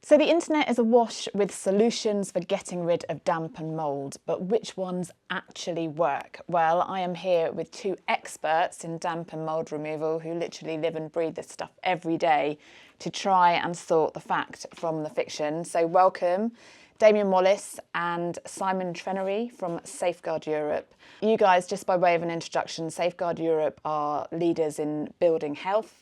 So the internet is awash with solutions for getting rid of damp and mould, but which ones actually work? Well, I am here with two experts in damp and mould removal who literally live and breathe this stuff every day to try and sort the fact from the fiction. So welcome, Damian Wallis and Simon Trenerry from Safeguard Europe. You guys, just by way of an introduction, Safeguard Europe are leaders in building health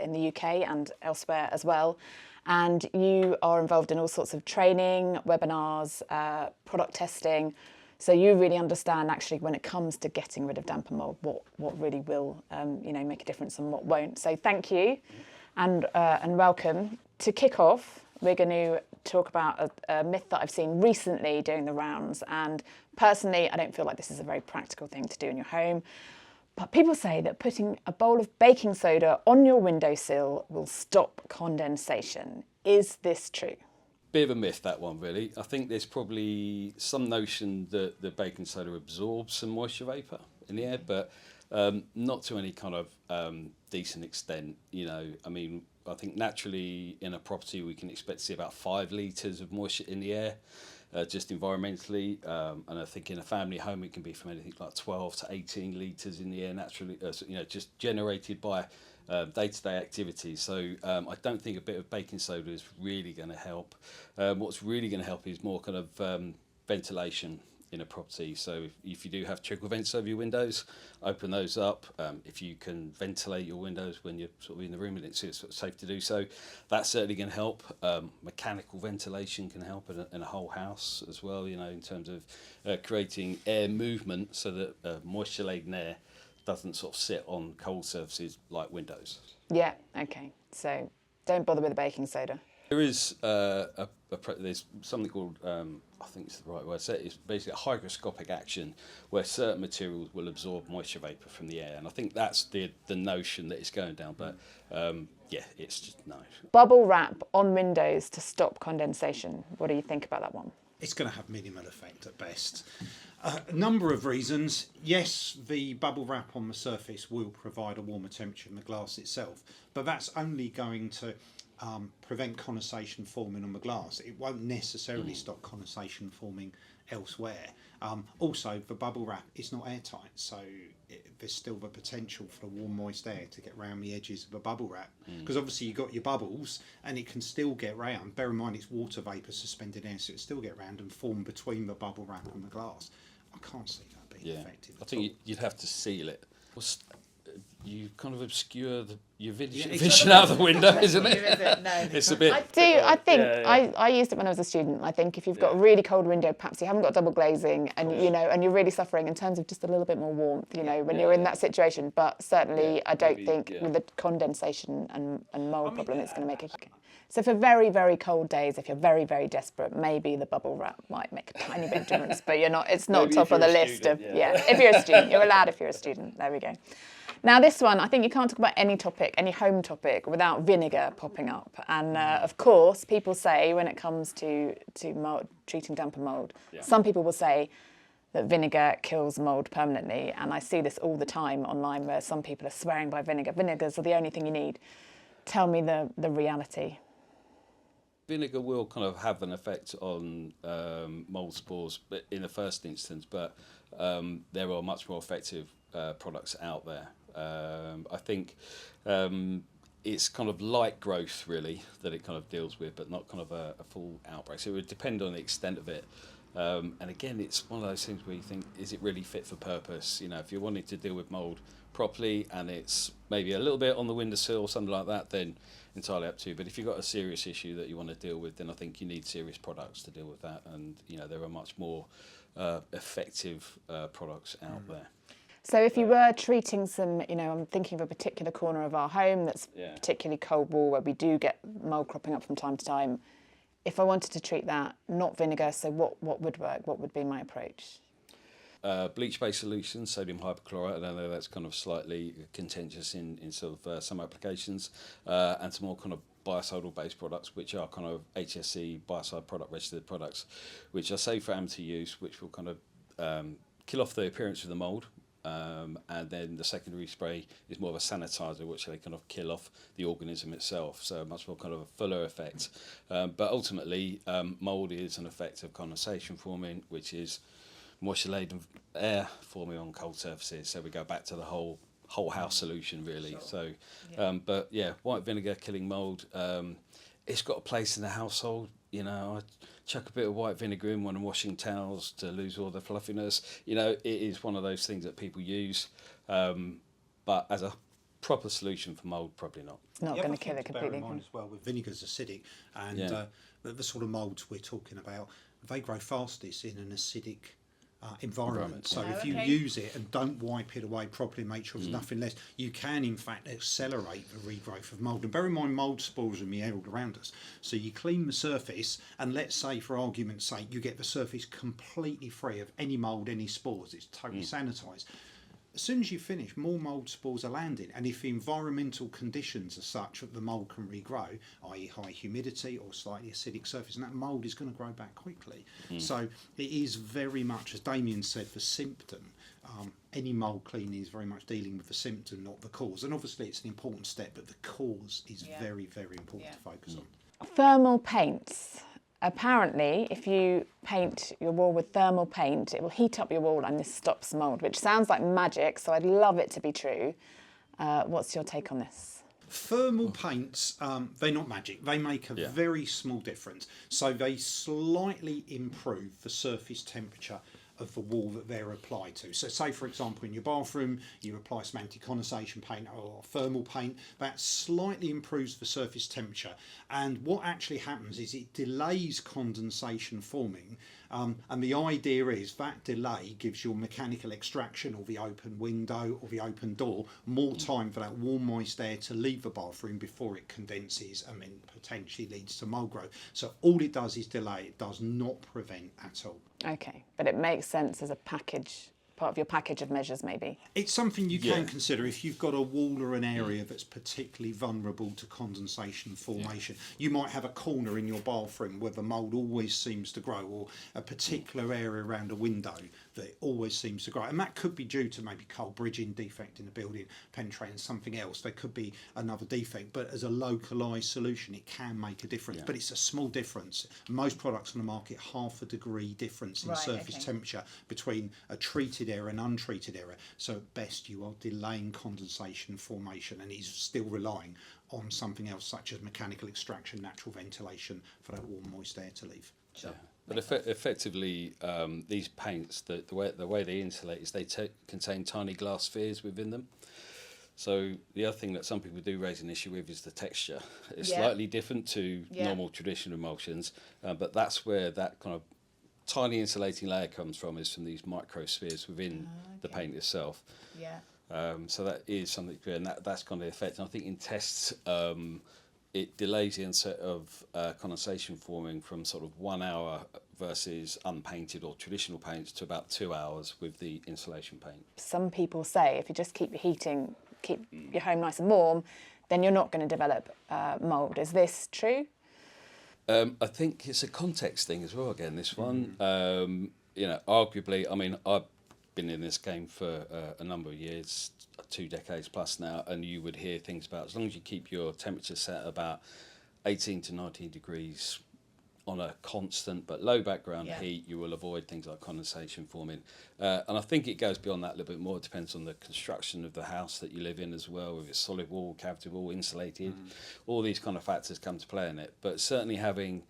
in the UK and elsewhere as well. And you are involved in all sorts of training, webinars, product testing. So you really understand actually when it comes to getting rid of damp and mould, what really will make a difference and what won't. So thank you and welcome. To kick off, we're going to talk about a myth that I've seen recently doing the rounds. And personally, I don't feel like this is a very practical thing to do in your home. But people say that putting a bowl of baking soda on your windowsill will stop condensation. Is this true? Bit of a myth, that one, really. I think there's probably some notion that the baking soda absorbs some moisture vapour in the air, but not to any kind of decent extent. I think naturally in a property we can expect to see about 5 litres of moisture in the air. Just environmentally, and I think in a family home it can be from anything like 12 to 18 litres in the air naturally, just generated by day-to-day activities. So I don't think a bit of baking soda is really going to help. What's really going to help is more kind of ventilation in a property. So if you do have trickle vents over your windows, open those up. If you can ventilate your windows when you're sort of in the room and it's sort of safe to do so, that's certainly going to help. Mechanical ventilation can help in a whole house as well, in terms of creating air movement so that moisture-laden air doesn't sort of sit on cold surfaces like windows. Yeah, okay. So don't bother with the baking soda. There is there's something called, I think it's the right word, it's basically a hygroscopic action where certain materials will absorb moisture vapour from the air, and I think that's the notion that it's going down, but it's just no. Bubble wrap on windows to stop condensation. What do you think about that one? It's going to have minimal effect at best. A number of reasons. Yes, the bubble wrap on the surface will provide a warmer temperature than the glass itself, but that's only going to prevent condensation forming on the glass. It won't necessarily stop condensation forming elsewhere. Also, the bubble wrap is not airtight, so there's still the potential for the warm, moist air to get around the edges of the bubble wrap. Because obviously you've got your bubbles, and it can still get round. Bear in mind it's water vapour suspended air, so it still get round and form between the bubble wrap and the glass. I can't see that being effective. I think you'd have to seal it. You kind of obscure your vision exactly. Out the window, isn't it? It's a bit. I used it when I was a student. I think if you've got a really cold window, perhaps you haven't got double glazing, and and you're really suffering in terms of just a little bit more warmth, when you're in that situation. But certainly, I don't think with the condensation and mould problem, it's going to make a. So for very, very cold days, if you're very, very desperate, maybe the bubble wrap might make a tiny bit of difference, but it's not top of the list of if you're a student, you're allowed if you're a student. There we go. Now this one, I think you can't talk about any topic, any home topic, without vinegar popping up. And of course, people say when it comes to mould, treating damp and mould, some people will say that vinegar kills mould permanently. And I see this all the time online where some people are swearing by vinegar. Vinegars are the only thing you need. Tell me the reality. Vinegar will kind of have an effect on mould spores in the first instance, but there are much more effective products out there. I think it's kind of light growth really that it kind of deals with, but not kind of a full outbreak. So it would depend on the extent of it. And again, it's one of those things where you think, is it really fit for purpose? If you're wanting to deal with mould properly and it's maybe a little bit on the windowsill or something like that, then entirely up to you. But if you've got a serious issue that you want to deal with, then I think you need serious products to deal with that. And there are much more effective products out there. So if you were treating some, I'm thinking of a particular corner of our home that's particularly cold wall where we do get mould cropping up from time to time. If I wanted to treat that, not vinegar, so what would work? What would be my approach? Bleach-based solutions, sodium hypochlorite, I know that's kind of slightly contentious in sort of some applications, and some more kind of biocidal-based products, which are kind of HSE, biocide product registered products, which are safe for amateur use, which will kind of kill off the appearance of the mould, and then the secondary spray is more of a sanitizer, which they kind of kill off the organism itself, so much more kind of a fuller effect. But ultimately, mould is an effect of condensation forming, which is moisture-laden air forming on cold surfaces. So we go back to the whole house solution, really. Sure. So, Yeah. but yeah, white vinegar killing mould. It's got a place in the household. You know, I chuck a bit of white vinegar in when I'm washing towels to lose all the fluffiness. You know, it is one of those things that people use, but as a proper solution for mould, probably not. It's not The going other to kill thing it to bear completely. in mind as well with vinegar's acidic, and Yeah. the sort of moulds we're talking about, they grow fastest in an acidic environment. So Oh, if you okay. use it and don't wipe it away properly, make sure there's nothing less, you can in fact accelerate the regrowth of mould. And bear in mind, mould spores are in the air all around us. So you clean the surface, and let's say for argument's sake you get the surface completely free of any mould, any spores, it's totally sanitised. As soon as you finish, more mould spores are landing, and if the environmental conditions are such that the mould can regrow, i.e. high humidity or slightly acidic surface, and that mould is going to grow back quickly. So it is very much, as Damian said, the symptom. Any mould cleaning is very much dealing with the symptom, not the cause. And obviously it's an important step, but the cause is Yeah. very, very important Yeah. to focus on. Thermal paints. Apparently, if you paint your wall with thermal paint, it will heat up your wall and this stops mould, which sounds like magic, so I'd love it to be true. What's your take on this? Thermal paints, they're not magic. They make a Yeah. very small difference. So they slightly improve the surface temperature of the wall that they're applied to. So say, for example, in your bathroom, you apply some anti-condensation paint or thermal paint, that slightly improves the surface temperature. And what actually happens is it delays condensation forming. And the idea is that delay gives your mechanical extraction or the open window or the open door more time for that warm, moist air to leave the bathroom before it condenses and then potentially leads to mould growth. So all it does is delay, it does not prevent at all. Okay, but it makes sense as a package, part of your package of measures maybe. It's something you can Yeah. consider if you've got a wall or an area that's particularly vulnerable to condensation formation. You might have a corner in your bathroom where the mould always seems to grow, or a particular area around a window that always seems to grow. And that could be due to maybe cold bridging, defect in the building, penetrating something else. There could be another defect, but as a localised solution, it can make a difference. Yeah. But it's a small difference. Most products on the market, 0.5 degree difference in Right, surface okay. temperature between a treated area and untreated area. So at best you are delaying condensation formation, and it's still relying on something else such as mechanical extraction, natural ventilation for that warm moist air to leave. Yeah. But effectively, these paints, the way they insulate is they contain tiny glass spheres within them. So the other thing that some people do raise an issue with is the texture. It's Yeah. slightly different to Yeah. normal traditional emulsions, but that's where that kind of tiny insulating layer comes from, is from these microspheres within the okay. paint itself. Yeah. So that is something good, and that's kind of the effect. And I think in tests, it delays the onset of condensation forming from sort of 1 hour versus unpainted or traditional paints to about 2 hours with the insulation paint. Some people say if you just keep your home nice and warm, then you're not going to develop mould. Is this true? I think it's a context thing as well. Again, this one, you know, arguably, I mean, I've been in this game for a number of years, 2 decades plus now, and you would hear things about, as long as you keep your temperature set at about 18 to 19 degrees on a constant but low background Yeah. heat, you will avoid things like condensation forming. And I think it goes beyond that a little bit more. It depends on the construction of the house that you live in as well, if it's solid wall, cavity wall, insulated. All these kind of factors come to play in it. But certainly having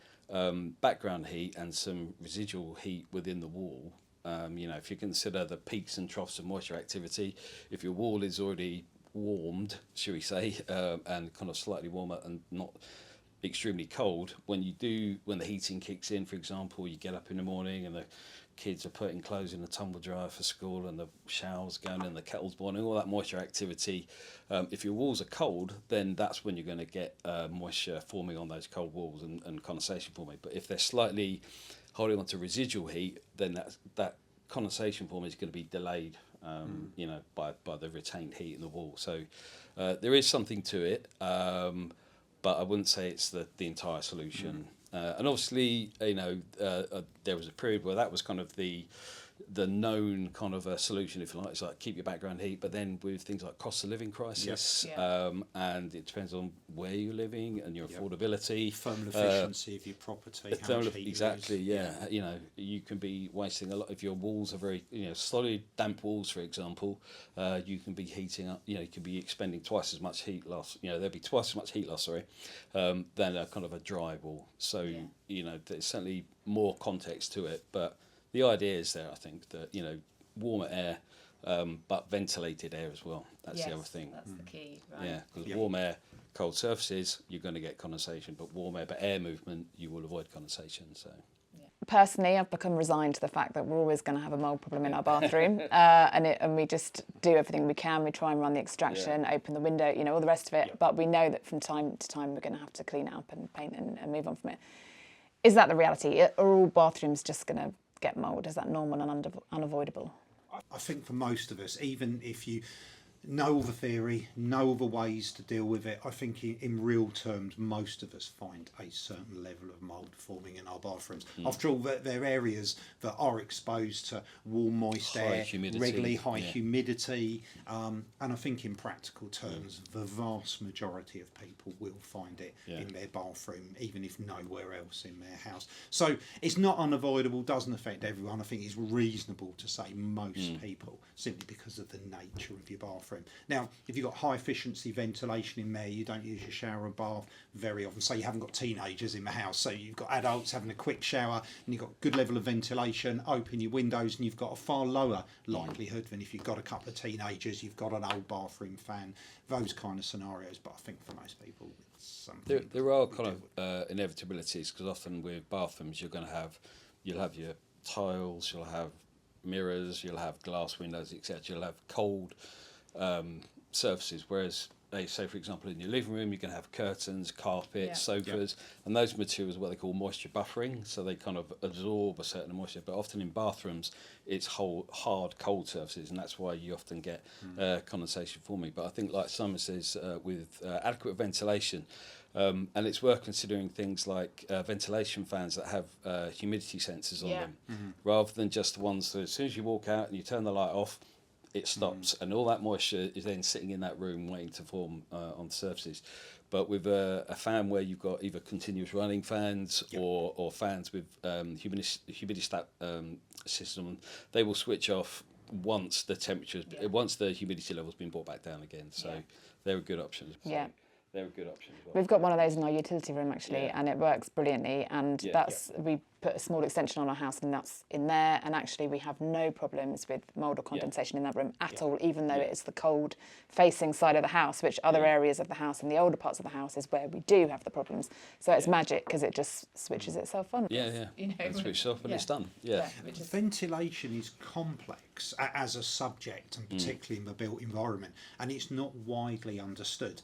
background heat and some residual heat within the wall, you know, if you consider the peaks and troughs of moisture activity, if your wall is already warmed, shall we say, and kind of slightly warmer and not extremely cold, when the heating kicks in, for example, you get up in the morning and the kids are putting clothes in the tumble dryer for school and the shower's going and the kettle's boiling, all that moisture activity, if your walls are cold, then that's when you're going to get moisture forming on those cold walls and condensation forming. But if they're slightly holding on to residual heat, then that condensation forming is going to be delayed, you know, by the retained heat in the wall. So there is something to it, but I wouldn't say it's the entire solution. And obviously, you know, there was a period where that was kind of the the known kind of a solution, if you like, is like keep your background heat, but then with things like cost of living crisis, and it depends on where you're living and your affordability, thermal efficiency of your property, how much heat exactly, you know, you can be wasting a lot if your walls are very, you know, solid damp walls, for example. You can be heating up, you know, you can be expending twice as much heat loss. You know, there'll be twice as much heat loss, than a kind of a dry wall. So you know, there's certainly more context to it, but the idea is there, I think, that, you know, warmer air, but ventilated air as well. That's the other thing. That's the key, right? Yeah, because warm air, cold surfaces, you're going to get condensation, but warm air, but air movement, you will avoid condensation. So. Personally, I've become resigned to the fact that we're always going to have a mould problem in our bathroom, and we just do everything we can. We try and run the extraction, open the window, you know, all the rest of it. But we know that from time to time we're going to have to clean it up and paint and move on from it. Is that the reality? Are all bathrooms just going to get mould? Is that normal and unavoidable? I think for most of us, even if you know the theory, know the ways to deal with it, I think in real terms, most of us find a certain level of mould forming in our bathrooms. After all, they're areas that are exposed to warm, moist air, regularly high humidity, and I think in practical terms, the vast majority of people will find it in their bathroom, even if nowhere else in their house. So it's not unavoidable, doesn't affect everyone. I think it's reasonable to say most people, simply because of the nature of your bathroom. Now, if you've got high efficiency ventilation in there, you don't use your shower and bath very often. Say you haven't got teenagers in the house, so you've got adults having a quick shower and you've got good level of ventilation, open your windows, and you've got a far lower likelihood than if you've got a couple of teenagers, you've got an old bathroom fan, those kind of scenarios. But I think for most people, it's something. There are kind of inevitabilities, because often with bathrooms you'll have your tiles, you'll have mirrors, you'll have glass windows, etc. You'll have cold surfaces, whereas say for example in your living room you can have curtains, carpets, sofas, and those materials are what they call moisture buffering, so they kind of absorb a certain moisture. But often in bathrooms it's hard cold surfaces, and that's why you often get condensation forming. But I think, like Simon says, with adequate ventilation, and it's worth considering things like ventilation fans that have humidity sensors on them, rather than just the ones that as soon as you walk out and you turn the light off, it stops, and all that moisture is then sitting in that room waiting to form on the surfaces. But with a fan where you've got either continuous running fans or fans with humidistat system, they will switch off once the once the humidity level's been brought back down again. So they're a good option. Yeah. They're a good option as well. We've got one of those in our utility room actually, and it works brilliantly. And we put a small extension on our house, and that's in there. And actually, we have no problems with mould or condensation in that room at all, even though it's the cold facing side of the house, which other areas of the house and the older parts of the house is where we do have the problems. So it's magic, because it just switches itself on. You know, and switches off and it's done. Ventilation is complex as a subject, and particularly in the built environment, and it's not widely understood.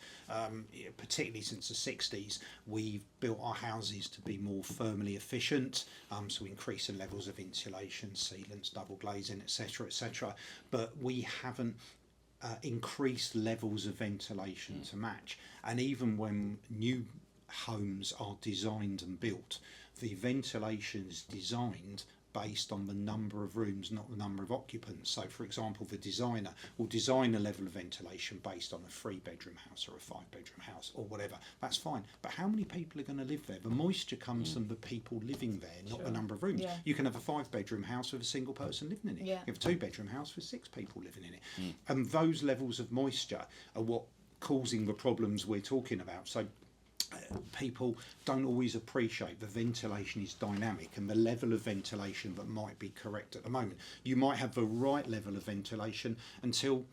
Particularly since the 60s, we've built our houses to be more thermally efficient, so increasing levels of insulation, sealants, double glazing, etc., etc. But we haven't increased levels of ventilation to match. And even when new homes are designed and built, the ventilation is designed based on the number of rooms, not the number of occupants. So, for example, the designer will design a level of ventilation based on a 3-bedroom house or a 5-bedroom house or whatever. That's fine. But how many people are going to live there? The moisture comes from the people living there, not the number of rooms. You can have a 5-bedroom house with a single person living in it. You have a 2-bedroom house with 6 people living in it. And those levels of moisture are what causing the problems we're talking about. So people don't always appreciate the ventilation is dynamic, and the level of ventilation that might be correct at the moment. You might have the right level of ventilation until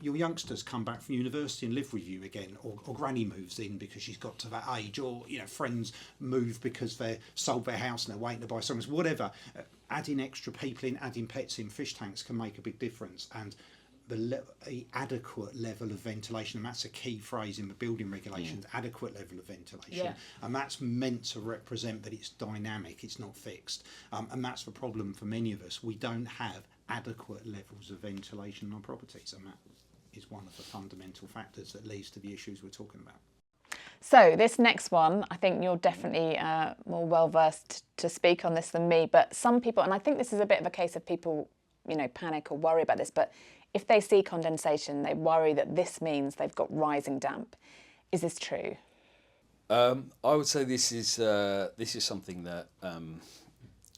your youngsters come back from university and live with you again, or granny moves in because she's got to that age, or friends move because they sold their house and they're waiting to buy something. Whatever, adding extra people in, adding pets in, fish tanks can make a big difference. And the adequate level of ventilation, and that's a key phrase in the building regulations, adequate level of ventilation, and that's meant to represent that it's dynamic, it's not fixed, and that's the problem for many of us. We don't have adequate levels of ventilation in our properties, and that is one of the fundamental factors that leads to the issues we're talking about. So this next one, I think you're definitely more well versed to speak on this than me, but some people, and I think this is a bit of a case of people panic or worry about this, but if they see condensation, they worry that this means they've got rising damp. Is this true? I would say this is something that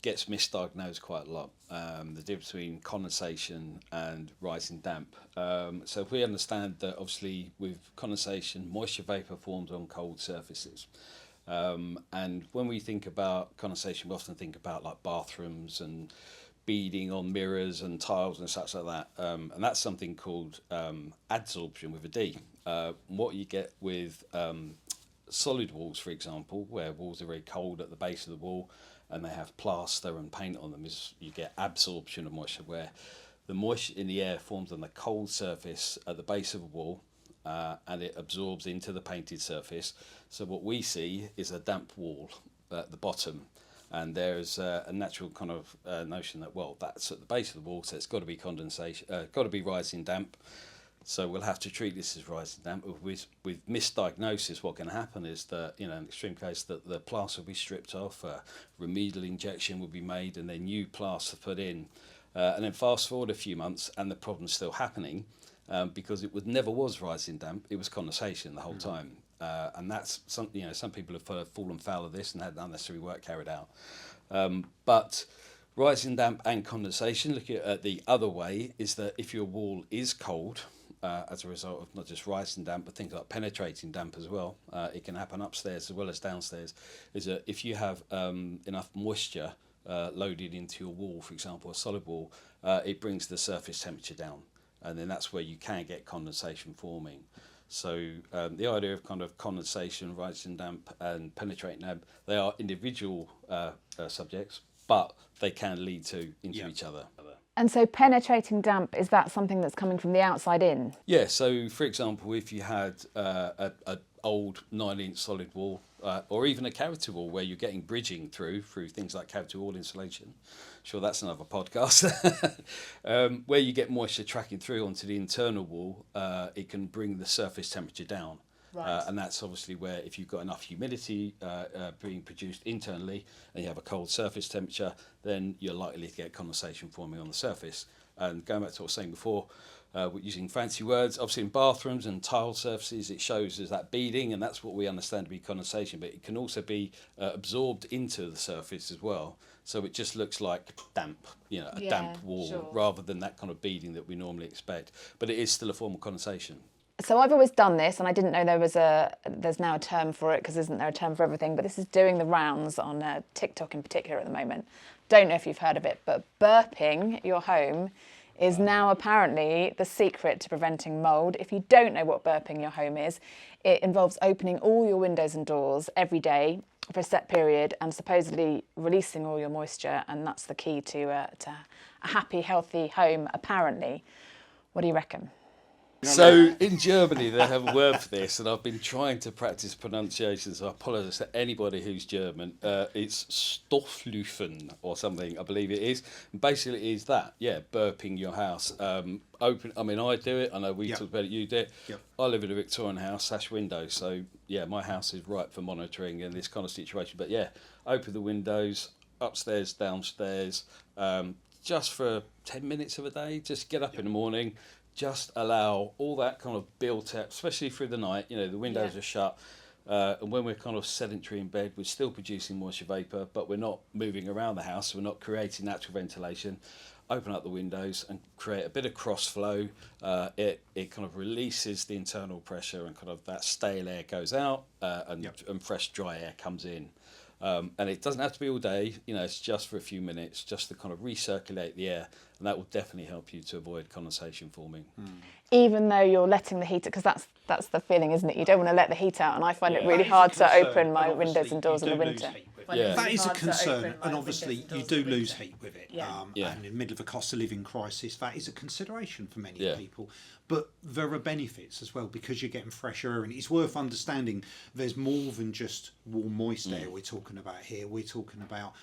gets misdiagnosed quite a lot. The difference between condensation and rising damp. So if we understand that obviously with condensation, moisture vapour forms on cold surfaces. And when we think about condensation, we often think about like bathrooms and beading on mirrors and tiles and such like that. And that's something called adsorption with a D. What you get with solid walls, for example, where walls are very cold at the base of the wall and they have plaster and paint on them, is you get absorption of moisture, where the moisture in the air forms on the cold surface at the base of a wall and it absorbs into the painted surface. So what we see is a damp wall at the bottom, and there's a natural kind of notion that, well, that's at the base of the wall, so it's got to be condensation, got to be rising damp. So we'll have to treat this as rising damp. With misdiagnosis, what can happen is that, in an extreme case, that the plaster will be stripped off, remedial injection will be made, and then new plaster put in. And then fast forward a few months, and the problem's still happening because it never was rising damp; it was condensation the whole time. And that's something, some people have fallen foul of this and had unnecessary work carried out. But rising damp and condensation, looking at the other way, is that if your wall is cold, as a result of not just rising damp, but things like penetrating damp as well, it can happen upstairs as well as downstairs, is that if you have enough moisture loaded into your wall, for example, a solid wall, it brings the surface temperature down. And then that's where you can get condensation forming. So the idea of kind of condensation, rising damp and penetrating damp, they are individual subjects, but they can lead into each other. And so penetrating damp, is that something that's coming from the outside in? Yeah, so for example, if you had an old 9-inch solid wall, or even a cavity wall where you're getting bridging through things like cavity wall insulation, sure, that's another podcast, where you get moisture tracking through onto the internal wall, it can bring the surface temperature down. Right. And that's obviously where, if you've got enough humidity being produced internally and you have a cold surface temperature, then you're likely to get condensation forming on the surface. And going back to what I was saying before, using fancy words, obviously in bathrooms and tile surfaces, it shows as that beading, and that's what we understand to be condensation, but it can also be absorbed into the surface as well. So it just looks like damp, a damp wall, sure, rather than that kind of beading that we normally expect. But it is still a form of condensation. So I've always done this, and I didn't know there's now a term for it, because isn't there a term for everything? But this is doing the rounds on TikTok in particular at the moment. Don't know if you've heard of it, but burping your home is now apparently the secret to preventing mould. If you don't know what burping your home is, it involves opening all your windows and doors every day for a set period and supposedly releasing all your moisture, and that's the key to a happy, healthy home, apparently. What do you reckon? So in Germany they have a word for this, and I've been trying to practice pronunciation, so I apologise to anybody who's German. It's Stoßlüften or something, I believe it is. And basically it is that, burping your house. I do it, I know we talked about it, you do it. Yep. I live in a Victorian house, sash windows, so my house is ripe for monitoring in this kind of situation. But open the windows, upstairs, downstairs, just for 10 minutes of a day, just get up in the morning, just allow all that kind of built up, especially through the night, the windows are shut, and when we're kind of sedentary in bed, we're still producing moisture vapour, but we're not moving around the house, so we're not creating natural ventilation. Open up the windows and create a bit of cross flow. It kind of releases the internal pressure, and kind of that stale air goes out, and fresh dry air comes in. And it doesn't have to be all day, it's just for a few minutes, just to kind of recirculate the air, and that will definitely help you to avoid condensation forming. Even though you're letting the heat, because that's the feeling, isn't it? You don't want to let the heat out, and I find it really hard to open my windows and doors in the winter. That is a concern, and obviously you do lose heat with it. And in the middle of a cost of living crisis, that is a consideration for many people. But there are benefits as well, because you're getting fresh air, and it's worth understanding there's more than just warm, moist air we're talking about here. We're talking about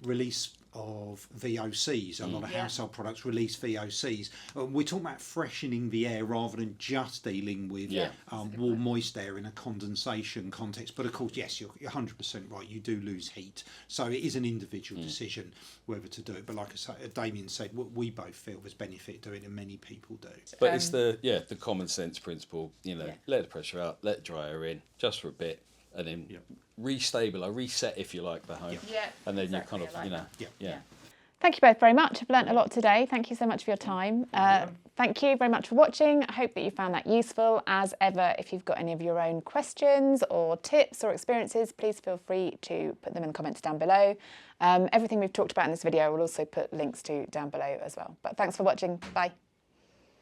release of VOCs. A lot of household products release VOCs. We're talking about freshening the air rather than just dealing with warm, moist air in a condensation context. But of course, yes, you're 100% right. You do lose heat, so it is an individual decision whether to do it. But like I say, Damian said, we both feel there's benefit doing it, and many people do. But it's the common sense principle. You know, let the pressure out, let the dry air in, just for a bit. And then reset, if you like, the home. And then you kind of, Thank you both very much. I've learnt a lot today. Thank you so much for your time. Thank you very much for watching. I hope that you found that useful. As ever, if you've got any of your own questions or tips or experiences, please feel free to put them in the comments down below. Everything we've talked about in this video, we'll also put links to down below as well. But thanks for watching. Bye.